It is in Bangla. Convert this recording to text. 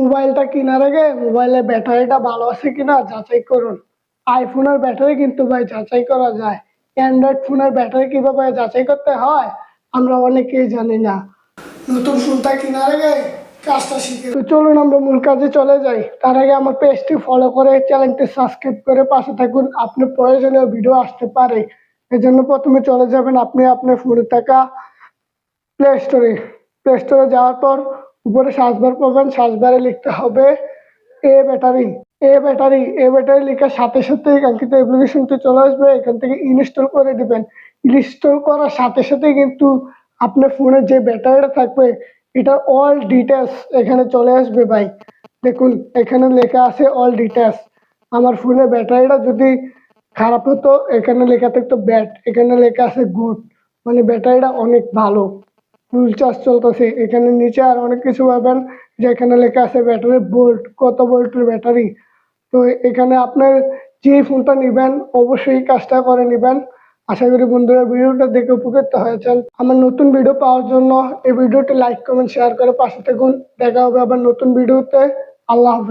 মোবাইলটা কেনার আগে মোবাইলের ব্যাটারিটা ভালো আছে কিনা যাচাই করুন। আইফোনের ব্যাটারি কিন্তু ভাই যাচাই করা যায়। অ্যান্ড্রয়েড ফোনের ব্যাটারি কিভাবে যাচাই করতে হয় আমরা অনেকেই জানি না। নতুন ফোনটা কেনার আগে কাজটা শিখে তো চলুন আমরা মূল কাজে চলে যাই। তার আগে আমার পেজটি ফলো করে চ্যানেলটি সাবস্ক্রাইব করে পাশে থাকুন। আপনার প্রয়োজনীয় ভিডিও আসতে পারে। এর জন্য প্রথমে চলে যাবেন আপনি আপনার ফোনে থাকা প্লে স্টোরে যাওয়ার পর উপরে সার্চ বার পাবেন। সার্চ বারে লিখতে হবে এ ব্যাটারি লেখার সাথে সাথে কাঙ্ক্ষিত অ্যাপ্লিকেশনটি চলে আসবে। এখান থেকে ইনস্টল করে দিবেন। ইনস্টল করার সাথে সাথে কিন্তু আপনার ফোনে যে ব্যাটারিটা থাকবে এটার অল ডিটেলস এখানে চলে আসবে ভাই। দেখুন এখানে লেখা আছে অল ডিটেলস। আমার ফোনের ব্যাটারিটা যদি খারাপ হতো এখানে লেখা থাকতো ব্যাড, এখানে লেখা আছে গুড, মানে ব্যাটারিটা অনেক ভালো, ফুল চার্জ চলতেছে। এখানে নিচে আর অনেক কিছু পাবেন যেখানে লেখা আছে ব্যাটারি ভোল্ট, কত ভোল্টের ব্যাটারি। তো এখানে আপনার যে ফোনটা নেবেন অবশ্যই কাজটা করে নেবেন। আশা করি বন্ধুরা ভিডিওটা দেখে উপকৃত হয়েছেন। আমার নতুন ভিডিও পাওয়ার জন্য এই ভিডিওটি লাইক কমেন্ট শেয়ার করে পাশে থাকুন। দেখা হবে আবার নতুন ভিডিওতে। আল্লাহ হাফেজ।